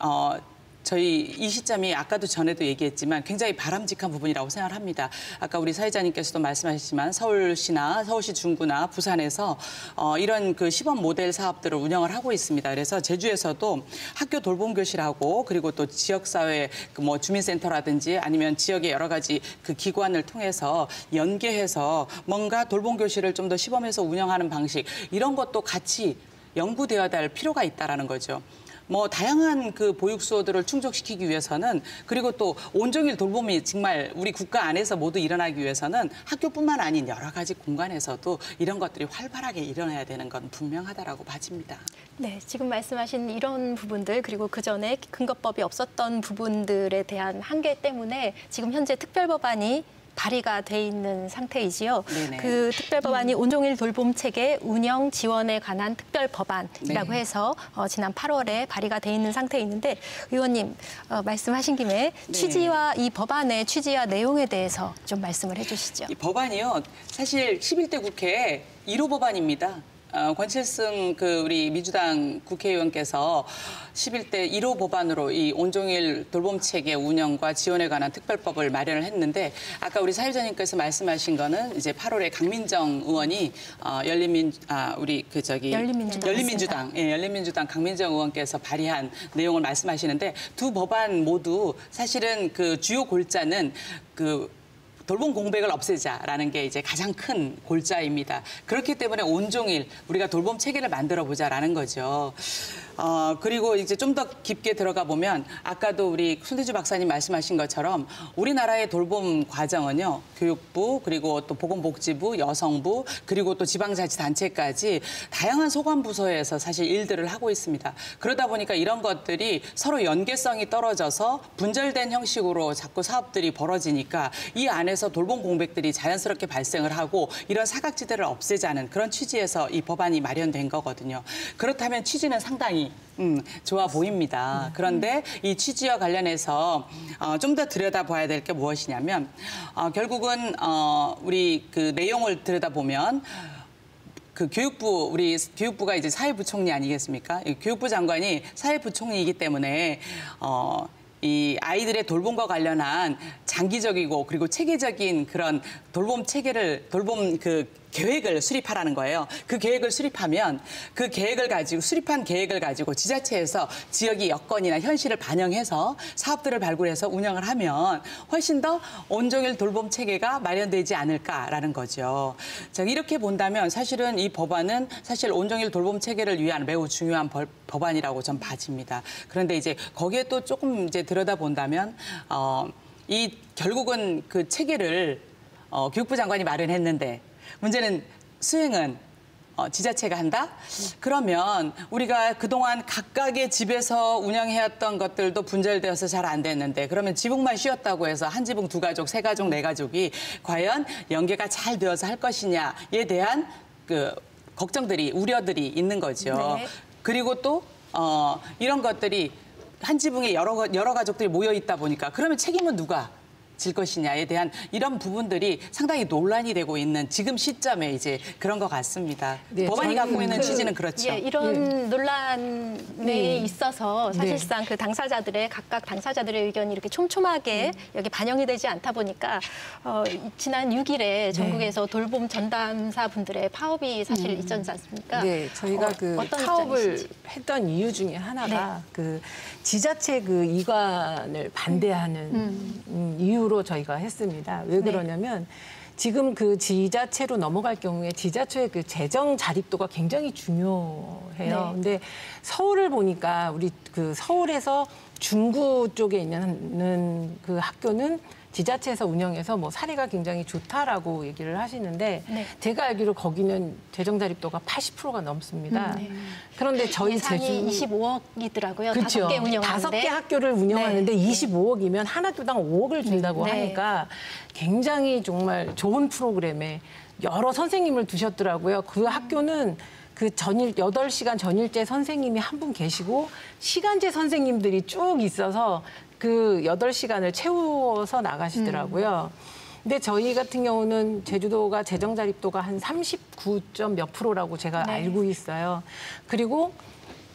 저희 이 시점이 아까도 전에도 얘기했지만 굉장히 바람직한 부분이라고 생각을 합니다. 아까 우리 사회자님께서도 말씀하셨지만 서울시나 서울시 중구나 부산에서 이런 그 시범 모델 사업들을 운영을 하고 있습니다. 그래서 제주에서도 학교 돌봄교실하고 그리고 또 지역사회 뭐 주민센터라든지 아니면 지역의 여러 가지 그 기관을 통해서 연계해서 뭔가 돌봄교실을 좀 더 시범해서 운영하는 방식 이런 것도 같이 연구되어야 할 필요가 있다라는 거죠. 뭐 다양한 그 보육 수요들을 충족시키기 위해서는 그리고 또 온종일 돌봄이 정말 우리 국가 안에서 모두 일어나기 위해서는 학교뿐만 아닌 여러 가지 공간에서도 이런 것들이 활발하게 일어나야 되는 건 분명하다라고 봐집니다. 네, 지금 말씀하신 이런 부분들 그리고 그 전에 근거법이 없었던 부분들에 대한 한계 때문에 지금 현재 특별법안이 발의가 돼 있는 상태이지요. 네네. 그 특별법안이 온종일 돌봄 체계 운영 지원에 관한 특별법안이라고 네. 해서 지난 8월에 발의가 돼 있는 상태에 있는데 의원님 말씀하신 김에 네. 취지와 이 법안의 취지와 내용에 대해서 좀 말씀을 해주시죠. 이 법안이요. 사실 11대 국회 1호 법안입니다. 권칠승 그 우리 민주당 국회의원께서 11대 1호 법안으로 이 온종일 돌봄 체계 운영과 지원에 관한 특별법을 마련을 했는데 아까 우리 사회자님께서 말씀하신 거는 이제 8월에 강민정 의원이 열린민주당 강민정 의원께서 발의한 내용을 말씀하시는데 두 법안 모두 사실은 그 주요 골자는 그 돌봄 공백을 없애자라는 게 이제 가장 큰 골자입니다. 그렇기 때문에 온종일 우리가 돌봄 체계를 만들어 보자라는 거죠. 그리고 이제 좀 더 깊게 들어가 보면 아까도 우리 손대주 박사님 말씀하신 것처럼 우리나라의 돌봄 과정은요. 교육부 그리고 또 보건복지부, 여성부 그리고 또 지방자치단체까지 다양한 소관부서에서 사실 일들을 하고 있습니다. 그러다 보니까 이런 것들이 서로 연계성이 떨어져서 분절된 형식으로 자꾸 사업들이 벌어지니까 이 안에서 돌봄 공백들이 자연스럽게 발생을 하고 이런 사각지대를 없애자는 그런 취지에서 이 법안이 마련된 거거든요. 그렇다면 취지는 상당히 좋아 보입니다. 그런데 이 취지와 관련해서 좀 더 들여다봐야 될 게 무엇이냐면 결국은 우리 그 내용을 들여다보면 그 우리 교육부가 이제 사회부총리 아니겠습니까? 교육부 장관이 사회부총리이기 때문에 이 아이들의 돌봄과 관련한 장기적이고 그리고 체계적인 그런 돌봄 계획을 수립하라는 거예요. 그 계획을 수립하면 수립한 계획을 가지고 지자체에서 지역의 여건이나 현실을 반영해서 사업들을 발굴해서 운영을 하면 훨씬 더 온종일 돌봄 체계가 마련되지 않을까라는 거죠. 자, 이렇게 본다면 사실은 이 법안은 사실 온종일 돌봄 체계를 위한 매우 중요한 법안이라고 전 봐집니다. 그런데 이제 거기에 또 조금 이제 들여다본다면 결국은 그 체계를 교육부 장관이 마련했는데 문제는 수행은 지자체가 한다? 그러면 우리가 그동안 각각의 집에서 운영해왔던 것들도 분절되어서 잘 안 됐는데 그러면 지붕만 씌웠다고 해서 한 지붕 두 가족, 세 가족, 네 가족이 과연 연계가 잘 되어서 할 것이냐에 대한 그 걱정들이, 우려들이 있는 거죠. 네. 그리고 또 이런 것들이 한 지붕에 여러 가족들이 모여 있다 보니까 그러면 책임은 누가 질 것이냐에 대한 이런 부분들이 상당히 논란이 되고 있는 지금 시점에 이제 그런 것 같습니다. 네, 법안이 갖고 있는 취지는 그렇죠. 예, 이런 논란에 있어서 사실상 그 각각 당사자들의 의견이 이렇게 촘촘하게 여기 반영이 되지 않다 보니까 지난 6일에 전국에서 돌봄 전담사 분들의 파업이 사실 있지 않습니까? 네, 저희가 그 어떤 파업을 입장이신지. 했던 이유 중에 하나가 그 지자체 그 이관을 반대하는 이유로 저희가 했습니다. 왜 그러냐면 지금 그 지자체로 넘어갈 경우에 지자체의 그 재정 자립도가 굉장히 중요해요. 근데 서울을 보니까 우리 그 서울에서 중구 쪽에 있는 그 학교는 지자체에서 운영해서 뭐 사례가 굉장히 좋다라고 얘기를 하시는데 제가 알기로 거기는 재정 자립도가 80%가 넘습니다. 그런데 저희 예산이 25억이더라고요. 그렇죠. 5개 운영하는데. 5개 학교를 운영하는데 25억이면 한 학교당 5억을 준다고 하니까 굉장히 정말 좋은 프로그램에 여러 선생님을 두셨더라고요. 그 학교는 그 8시간 전일제 선생님이 한 분 계시고 시간제 선생님들이 쭉 있어서 그 8시간을 채워서 나가시더라고요. 근데 저희 같은 경우는 제주도가 재정 자립도가 한 39점 몇 %라고 제가 알고 있어요. 그리고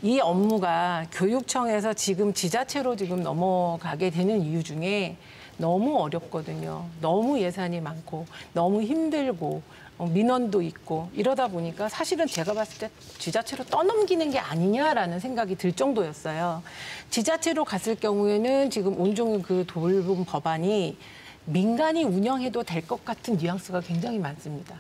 이 업무가 교육청에서 지금 지자체로 지금 넘어가게 되는 이유 중에 너무 어렵거든요. 너무 예산이 많고 너무 힘들고 민원도 있고 이러다 보니까 사실은 제가 봤을 때 지자체로 떠넘기는 게 아니냐라는 생각이 들 정도였어요. 지자체로 갔을 경우에는 지금 온종일 그 돌봄 법안이 민간이 운영해도 될 것 같은 뉘앙스가 굉장히 많습니다.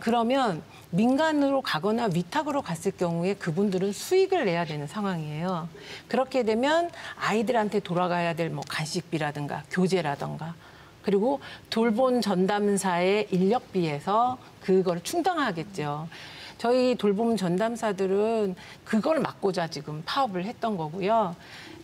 그러면 민간으로 가거나 위탁으로 갔을 경우에 그분들은 수익을 내야 되는 상황이에요. 그렇게 되면 아이들한테 돌아가야 될 뭐 간식비라든가 교재라든가 그리고 돌봄 전담사의 인력비에서 그걸 충당하겠죠. 저희 돌봄 전담사들은 그걸 막고자 지금 파업을 했던 거고요.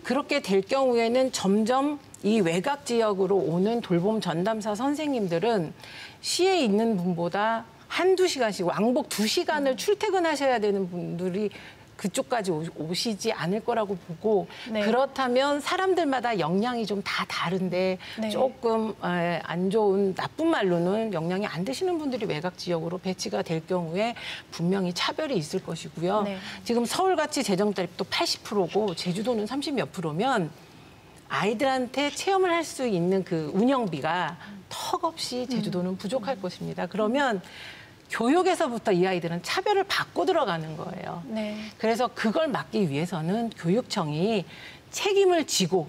그렇게 될 경우에는 점점 이 외곽 지역으로 오는 돌봄 전담사 선생님들은 시에 있는 분보다 한두 시간씩 왕복 2시간을 출퇴근하셔야 되는 분들이 그쪽까지 오시지 않을 거라고 보고 네. 그렇다면 사람들마다 역량이 좀 다 다른데 네. 조금 안 좋은 나쁜 말로는 역량이 안 되시는 분들이 외곽 지역으로 배치가 될 경우에 분명히 차별이 있을 것이고요. 네. 지금 서울같이 재정자립도 80%고 제주도는 30몇 %면 아이들한테 체험을 할 수 있는 그 운영비가 턱없이 제주도는 부족할 것입니다. 그러면 교육에서부터 이 아이들은 차별을 받고 들어가는 거예요. 네. 그래서 그걸 막기 위해서는 교육청이 책임을 지고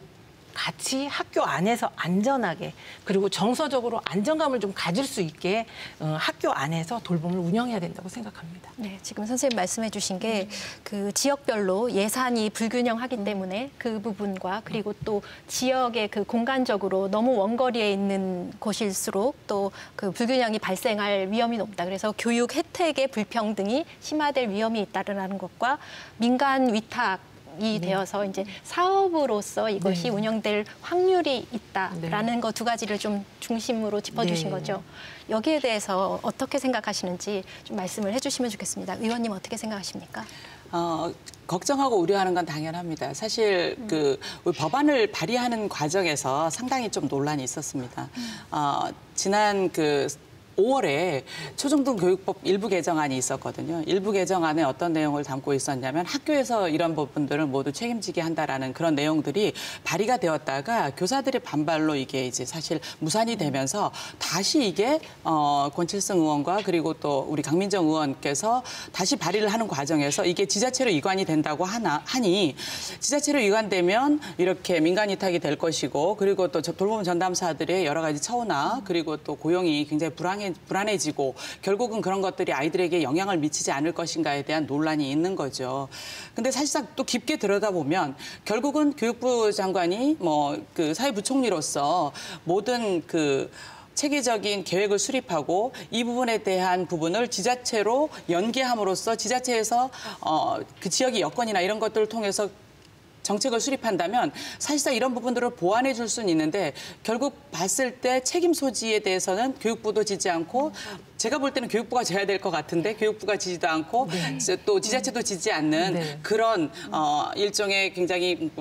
같이 학교 안에서 안전하게 그리고 정서적으로 안정감을 좀 가질 수 있게 학교 안에서 돌봄을 운영해야 된다고 생각합니다. 네, 지금 선생님 말씀해 주신 게 그 지역별로 예산이 불균형하기 때문에 그 부분과 그리고 또 지역의 그 공간적으로 너무 원거리에 있는 곳일수록 또 그 불균형이 발생할 위험이 높다. 그래서 교육 혜택의 불평등이 심화될 위험이 있다라는 것과 민간 위탁 이 되어서 이제 사업으로서 이것이 네. 운영될 확률이 있다라는 네. 거 두 가지를 좀 중심으로 짚어주신 네. 거죠. 여기에 대해서 어떻게 생각하시는지 좀 말씀을 해주시면 좋겠습니다. 의원님 어떻게 생각하십니까? 걱정하고 우려하는 건 당연합니다. 사실 그 우리 법안을 발의하는 과정에서 상당히 좀 논란이 있었습니다. 지난 그 5월에 초중등 교육법 일부 개정안이 있었거든요. 일부 개정안에 어떤 내용을 담고 있었냐면 학교에서 이런 부분들을 모두 책임지게 한다라는 그런 내용들이 발의가 되었다가 교사들의 반발로 이게 이제 사실 무산이 되면서 다시 이게 권칠승 의원과 그리고 또 우리 강민정 의원께서 다시 발의를 하는 과정에서 이게 지자체로 이관이 된다고 하니 지자체로 이관되면 이렇게 민간 위탁이 될 것이고 그리고 또 돌봄 전담사들의 여러 가지 처우나 그리고 또 고용이 굉장히 불안해지고 결국은 그런 것들이 아이들에게 영향을 미치지 않을 것인가에 대한 논란이 있는 거죠. 근데 사실상 또 깊게 들여다보면 결국은 교육부 장관이 뭐 그 사회부총리로서 모든 그 체계적인 계획을 수립하고 이 부분에 대한 부분을 지자체로 연계함으로써 지자체에서 그 지역의 여건이나 이런 것들을 통해서 정책을 수립한다면 사실상 이런 부분들을 보완해 줄 수는 있는데 결국 봤을 때 책임 소지에 대해서는 교육부도 지지 않고 제가 볼 때는 교육부가 져야 될 것 같은데 교육부가 지지도 않고 또 지자체도 지지 않는 그런 일종의 굉장히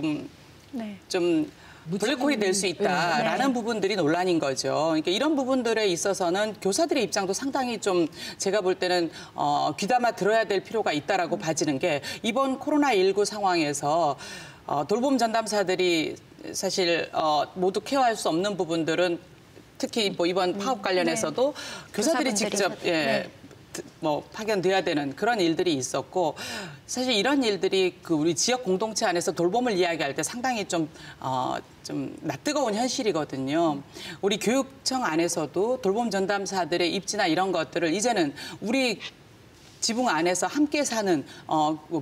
좀 블랙홀이 될 수 있다라는 부분들이 논란인 거죠. 그러니까 이런 부분들에 있어서는 교사들의 입장도 상당히 좀 제가 볼 때는 귀담아 들어야 될 필요가 있다라고 봐지는 게 이번 코로나19 상황에서 돌봄 전담사들이 사실 모두 케어할 수 없는 부분들은 특히 뭐 이번 파업 관련해서도 교사들이 직접 뭐 파견돼야 되는 그런 일들이 있었고 사실 이런 일들이 그 우리 지역 공동체 안에서 돌봄을 이야기할 때 상당히 좀 낯뜨거운 현실이거든요. 우리 교육청 안에서도 돌봄 전담사들의 입지나 이런 것들을 이제는 우리 지붕 안에서 함께 사는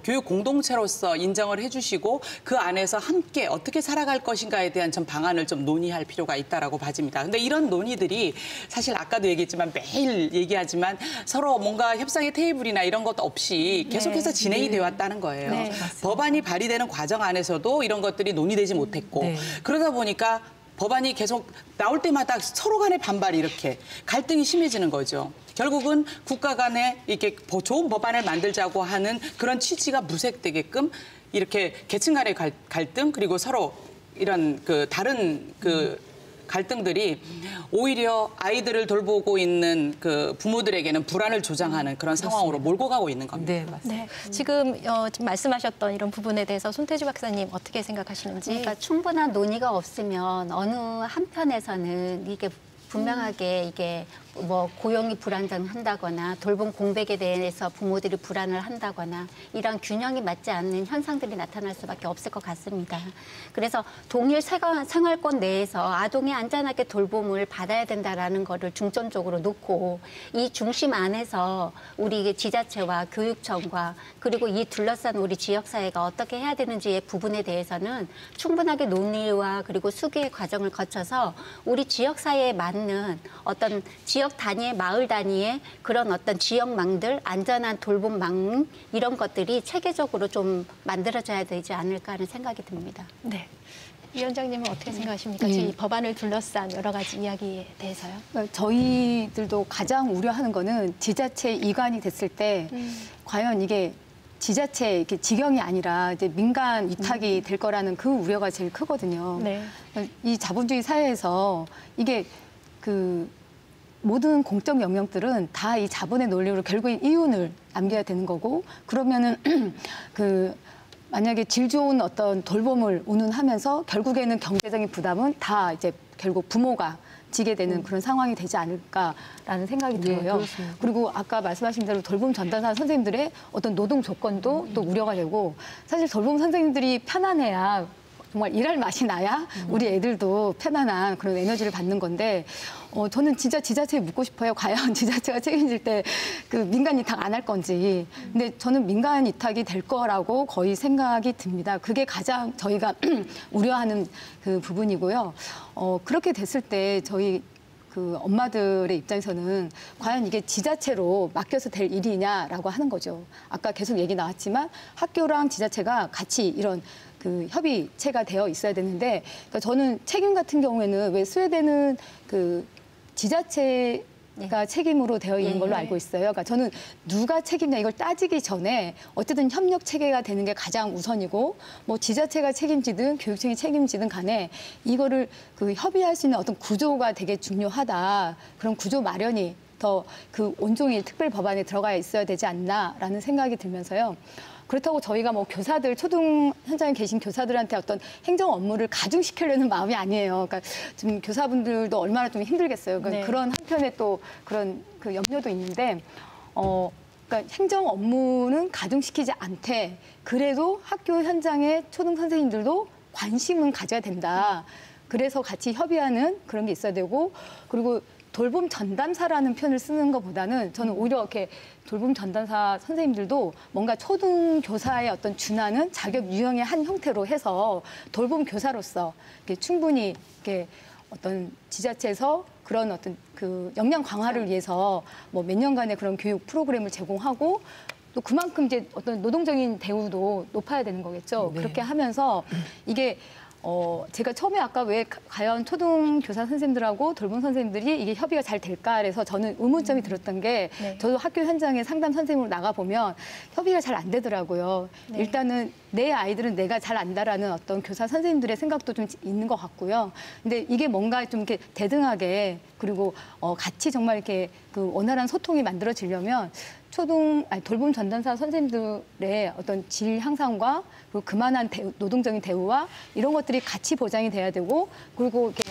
교육 공동체로서 인정을 해주시고 그 안에서 함께 어떻게 살아갈 것인가에 대한 좀 방안을 좀 논의할 필요가 있다라고 봐집니다. 근데 이런 논의들이 사실 아까도 얘기했지만 매일 얘기하지만 서로 뭔가 협상의 테이블이나 이런 것 없이 계속해서 진행이 되어 왔다는 거예요. 네, 법안이 발의되는 과정 안에서도 이런 것들이 논의되지 못했고 그러다 보니까 법안이 계속 나올 때마다 서로 간의 반발이 이렇게 갈등이 심해지는 거죠. 결국은 국가 간에 이렇게 좋은 법안을 만들자고 하는 그런 취지가 무색되게끔 이렇게 계층 간의 갈등 그리고 서로 이런 그 다른 그 갈등들이 오히려 아이들을 돌보고 있는 그 부모들에게는 불안을 조장하는 그런 상황으로 몰고 가고 있는 겁니다. 네, 맞습니다. 네, 지금 말씀하셨던 이런 부분에 대해서 손태주 박사님 어떻게 생각하시는지. 그러니까 충분한 논의가 없으면 어느 한편에서는 이게 분명하게 이게 뭐 고용이 불안정한다거나 돌봄 공백에 대해서 부모들이 불안을 한다거나 이런 균형이 맞지 않는 현상들이 나타날 수밖에 없을 것 같습니다. 그래서 동일 생활권 내에서 아동이 안전하게 돌봄을 받아야 된다라는 거를 중점적으로 놓고 이 중심 안에서 우리 지자체와 교육청과 그리고 이 둘러싼 우리 지역사회가 어떻게 해야 되는지의 부분에 대해서는 충분하게 논의와 그리고 수기의 과정을 거쳐서 우리 지역사회에 맞는 어떤 지역 단위의 마을 단위의 그런 어떤 지역망들, 안전한 돌봄망 이런 것들이 체계적으로 좀 만들어져야 되지 않을까 하는 생각이 듭니다. 네. 위원장님은 어떻게 생각하십니까? 지금 이 법안을 둘러싼 여러 가지 이야기에 대해서요. 그러니까 저희들도 가장 우려하는 거는 지자체 이관이 됐을 때 과연 이게 지자체 이렇게 직영이 아니라 이제 민간 위탁이 될 거라는 그 우려가 제일 크거든요. 네. 이 자본주의 사회에서 이게 그 모든 공적 영역들은 다 이 자본의 논리로 결국엔 이윤을 남겨야 되는 거고 그러면은 그 만약에 질 좋은 어떤 돌봄을 운운하면서 결국에는 경제적인 부담은 다 이제 결국 부모가 지게 되는 그런 상황이 되지 않을까라는 생각이 들어요. 그렇습니다. 그리고 아까 말씀하신 대로 돌봄 전담사 선생님들의 어떤 노동 조건도 또 우려가 되고 사실 돌봄 선생님들이 편안해야 정말 일할 맛이 나야 우리 애들도 편안한 그런 에너지를 받는 건데 저는 진짜 지자체에 묻고 싶어요. 과연 지자체가 책임질 때 그 민간 위탁 안 할 건지. 근데 저는 민간 위탁이 될 거라고 거의 생각이 듭니다. 그게 가장 저희가 우려하는 그 부분이고요. 그렇게 됐을 때 저희 그 엄마들의 입장에서는 과연 이게 지자체로 맡겨서 될 일이냐라고 하는 거죠. 아까 계속 얘기 나왔지만 학교랑 지자체가 같이 이런 그 협의체가 되어 있어야 되는데 그러니까 저는 책임 같은 경우에는 왜 스웨덴은 그 지자체가 책임으로 되어 있는 걸로 알고 있어요. 그러니까 저는 누가 책임냐 이걸 따지기 전에 어쨌든 협력 체계가 되는 게 가장 우선이고 뭐 지자체가 책임지든 교육청이 책임지든 간에 이거를 그 협의할 수 있는 어떤 구조가 되게 중요하다. 그런 구조 마련이 더 그 온종일 특별 법안에 들어가 있어야 되지 않나라는 생각이 들면서요. 그렇다고 저희가 뭐 교사들, 초등 현장에 계신 교사들한테 어떤 행정 업무를 가중시키려는 마음이 아니에요. 그러니까 지금 교사분들도 얼마나 좀 힘들겠어요. 그러니까 네. 그런 한편에 또 그런 그 염려도 있는데, 그러니까 행정 업무는 가중시키지 않되 그래도 학교 현장의 초등 선생님들도 관심은 가져야 된다. 그래서 같이 협의하는 그런 게 있어야 되고, 그리고 돌봄 전담사라는 표현을 쓰는 것보다는 저는 오히려 이렇게 돌봄 전담사 선생님들도 뭔가 초등 교사의 어떤 준하는 자격 유형의 한 형태로 해서 돌봄 교사로서 이렇게 충분히 이렇게 어떤 지자체에서 그런 어떤 그 역량 강화를 위해서 뭐 몇 년간의 그런 교육 프로그램을 제공하고 또 그만큼 이제 어떤 노동적인 대우도 높아야 되는 거겠죠. 네. 그렇게 하면서 이게 제가 처음에 아까 왜 과연 초등교사 선생님들하고 돌봄 선생님들이 이게 협의가 잘 될까 그래서 저는 의문점이 들었던 게 네. 저도 학교 현장에 상담 선생님으로 나가보면 협의가 잘 안 되더라고요. 네. 일단은 내 아이들은 내가 잘 안다라는 어떤 교사 선생님들의 생각도 좀 있는 것 같고요. 근데 이게 뭔가 좀 이렇게 대등하게 그리고 같이 정말 이렇게 그 원활한 소통이 만들어지려면 돌봄 전담사 선생님들의 어떤 질 향상과 그리고 그만한 노동적인 대우와 이런 것들이 같이 보장이 돼야 되고 그리고 이렇게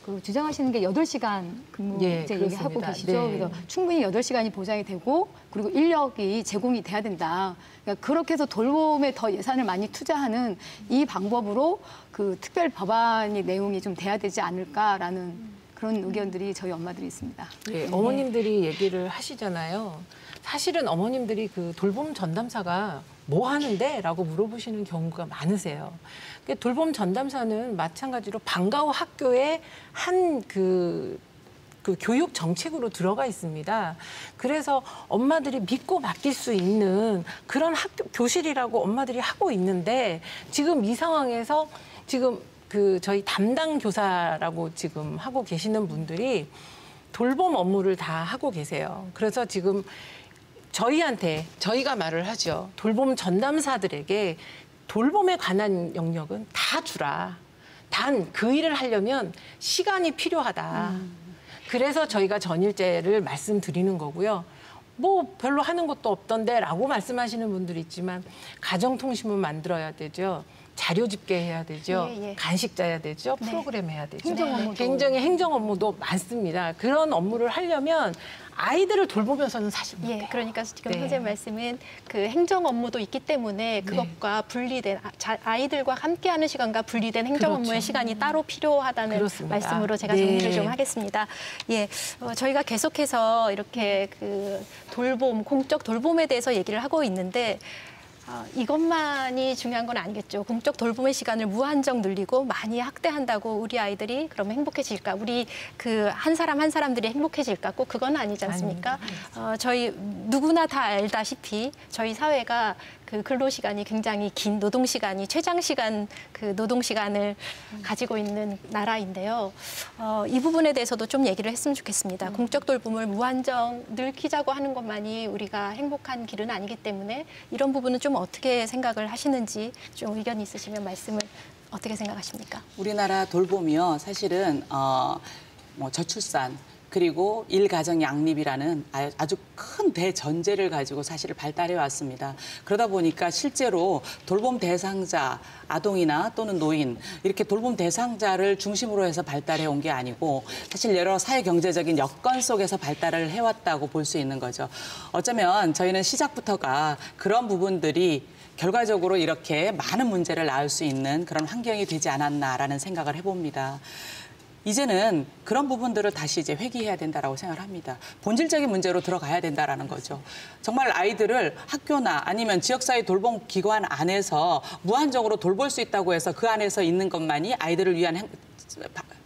그 주장하시는 게 8시간 근무 예, 이제 얘기하고 그렇습니다. 계시죠. 네. 그래서 충분히 8시간이 보장이 되고 그리고 인력이 제공이 돼야 된다. 그러니까 그렇게 해서 돌봄에 더 예산을 많이 투자하는 이 방법으로 그 특별 법안의 내용이 좀 돼야 되지 않을까라는 그런 의견들이 저희 엄마들이 있습니다. 네, 어머님들이 얘기를 하시잖아요. 사실은 어머님들이 그 돌봄 전담사가 뭐 하는데? 라고 물어보시는 경우가 많으세요. 돌봄 전담사는 마찬가지로 방과 후 학교의 한 그 교육 정책으로 들어가 있습니다. 그래서 엄마들이 믿고 맡길 수 있는 그런 학교 교실이라고 엄마들이 하고 있는데 지금 이 상황에서 지금 그 저희 담당 교사라고 지금 하고 계시는 분들이 돌봄 업무를 다 하고 계세요. 그래서 지금 저희가 말을 하죠. 돌봄 전담사들에게 돌봄에 관한 영역은 다 주라. 단 그 일을 하려면 시간이 필요하다. 그래서 저희가 전일제를 말씀드리는 거고요. 뭐 별로 하는 것도 없던데 라고 말씀하시는 분들이 있지만 가정통신문 만들어야 되죠. 자료 집계해야 되죠. 예, 예. 간식 짜야 되죠. 네. 프로그램 해야 되죠. 행정 업무도. 굉장히 행정 업무도 많습니다. 그런 업무를 하려면 아이들을 돌보면서는 사실 못해요. 예, 그러니까 지금 네. 선생님 말씀은 그 행정 업무도 있기 때문에 그것과 분리된 아이들과 함께하는 시간과 분리된 행정 그렇죠. 업무의 시간이 따로 필요하다는 그렇습니다. 말씀으로 제가 네. 정리를 좀 하겠습니다. 예, 저희가 계속해서 이렇게 그 돌봄, 공적 돌봄에 대해서 얘기를 하고 있는데. 이것만이 중요한 건 아니겠죠. 공적 돌봄의 시간을 무한정 늘리고 많이 학대한다고 우리 아이들이 그러면 행복해질까? 우리 그 한 사람 한 사람들이 행복해질까? 꼭 그건 아니지 않습니까? 저희 누구나 다 알다시피 저희 사회가 그 근로 시간이 굉장히 긴 노동 시간이 최장 시간 그 노동 시간을 가지고 있는 나라인데요. 이 부분에 대해서도 좀 얘기를 했으면 좋겠습니다. 공적 돌봄을 무한정 늘리자고 하는 것만이 우리가 행복한 길은 아니기 때문에 이런 부분은 좀 어떻게 생각을 하시는지 좀 의견이 있으시면 말씀을 어떻게 생각하십니까? 우리나라 돌봄이요, 사실은 뭐 저출산 그리고 일가정 양립이라는 아주 큰 대전제를 가지고 사실을 발달해 왔습니다. 그러다 보니까 실제로 돌봄 대상자, 아동이나 또는 노인 이렇게 돌봄 대상자를 중심으로 해서 발달해 온 게 아니고 사실 여러 사회 경제적인 여건 속에서 발달을 해왔다고 볼 수 있는 거죠. 어쩌면 저희는 시작부터가 그런 부분들이 결과적으로 이렇게 많은 문제를 낳을 수 있는 그런 환경이 되지 않았나라는 생각을 해봅니다. 이제는 그런 부분들을 다시 이제 회귀해야 된다라고 생각을 합니다. 본질적인 문제로 들어가야 된다라는 거죠. 정말 아이들을 학교나 아니면 지역사회 돌봄 기관 안에서 무한적으로 돌볼 수 있다고 해서 그 안에서 있는 것만이 아이들을 위한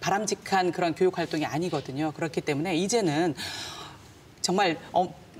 바람직한 그런 교육 활동이 아니거든요. 그렇기 때문에 이제는 정말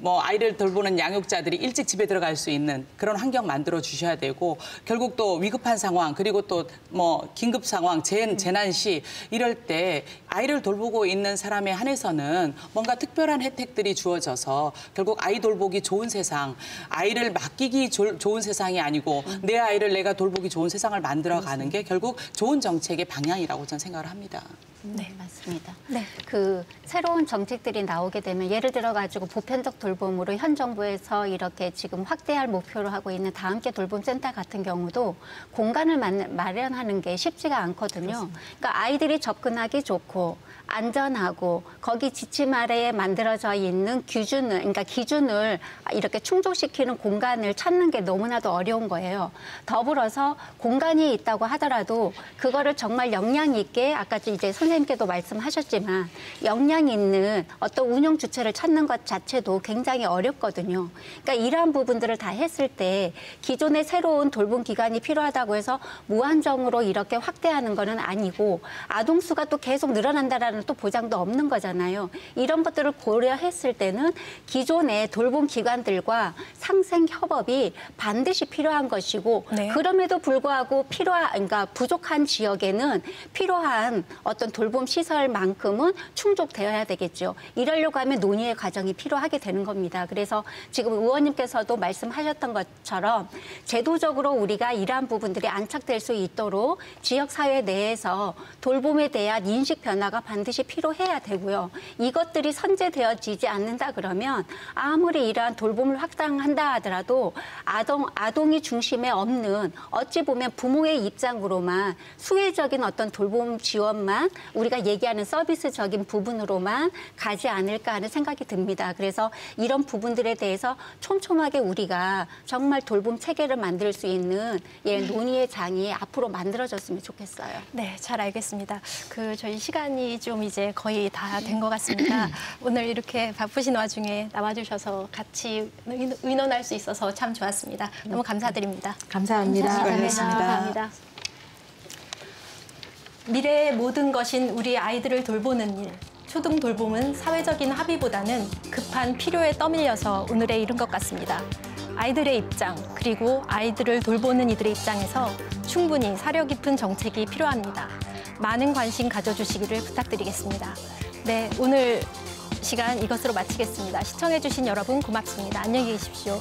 뭐 아이를 돌보는 양육자들이 일찍 집에 들어갈 수 있는 그런 환경 만들어 주셔야 되고 결국 또 위급한 상황 그리고 또 뭐 긴급 상황 재난 시 이럴 때 아이를 돌보고 있는 사람에 한해서는 뭔가 특별한 혜택들이 주어져서 결국 아이 돌보기 좋은 세상, 아이를 맡기기 좋은 세상이 아니고 내 아이를 내가 돌보기 좋은 세상을 만들어가는 게 결국 좋은 정책의 방향이라고 저는 생각을 합니다. 네, 맞습니다. 네. 그 새로운 정책들이 나오게 되면 예를 들어 가지고 보편적 돌봄으로 현 정부에서 이렇게 지금 확대할 목표로 하고 있는 다함께 돌봄센터 같은 경우도 공간을 마련하는 게 쉽지가 않거든요. 그렇습니다. 그러니까 아이들이 접근하기 좋고 안전하고 거기 지침 아래에 만들어져 있는 기준을 이렇게 충족시키는 공간을 찾는 게 너무나도 어려운 거예요. 더불어서 공간이 있다고 하더라도 그거를 정말 역량 있게 아까 이제 선생님께도 말씀하셨지만 역량 있는 어떤 운영 주체를 찾는 것 자체도 굉장히 어렵거든요. 그러니까 이러한 부분들을 다 했을 때 기존의 새로운 돌봄 기관이 필요하다고 해서 무한정으로 이렇게 확대하는 거는 아니고 아동 수가 또 계속 늘어난다라는 또 보장도 없는 거잖아요. 이런 것들을 고려했을 때는 기존의 돌봄 기관들과 상생 협업이 반드시 필요한 것이고 네. 그럼에도 불구하고 그러니까 부족한 지역에는 필요한 어떤 돌봄 시설만큼은 충족되어야 되겠죠. 이러려고 하면 논의의 과정이 필요하게 되는 겁니다. 그래서 지금 의원님께서도 말씀하셨던 것처럼 제도적으로 우리가 이러한 부분들이 안착될 수 있도록 지역사회 내에서 돌봄에 대한 인식 변화가 반드시 필요해야 되고요. 이것들이 선제되어지지 않는다 그러면 아무리 이러한 돌봄을 확장한다 하더라도 아동이 중심에 없는 어찌 보면 부모의 입장으로만 수혜적인 어떤 돌봄 지원만 우리가 얘기하는 서비스적인 부분으로만 가지 않을까 하는 생각이 듭니다. 그래서 이런 부분들에 대해서 촘촘하게 우리가 정말 돌봄 체계를 만들 수 있는 논의의 장이 앞으로 만들어졌으면 좋겠어요. 네, 잘 알겠습니다. 저희 시간이 좀 이제 거의 다 된 것 같습니다. 오늘 이렇게 바쁘신 와중에 나와주셔서 같이 의논할 수 있어서 참 좋았습니다. 너무 감사드립니다. 감사합니다. 감사합니다. 미래의 모든 것인 우리 아이들을 돌보는 일. 초등 돌봄은 사회적인 합의보다는 급한 필요에 떠밀려서 오늘에 이른 것 같습니다. 아이들의 입장, 그리고 아이들을 돌보는 이들의 입장에서 충분히 사려 깊은 정책이 필요합니다. 많은 관심 가져주시기를 부탁드리겠습니다. 네, 오늘 시간 이것으로 마치겠습니다. 시청해주신 여러분 고맙습니다. 안녕히 계십시오.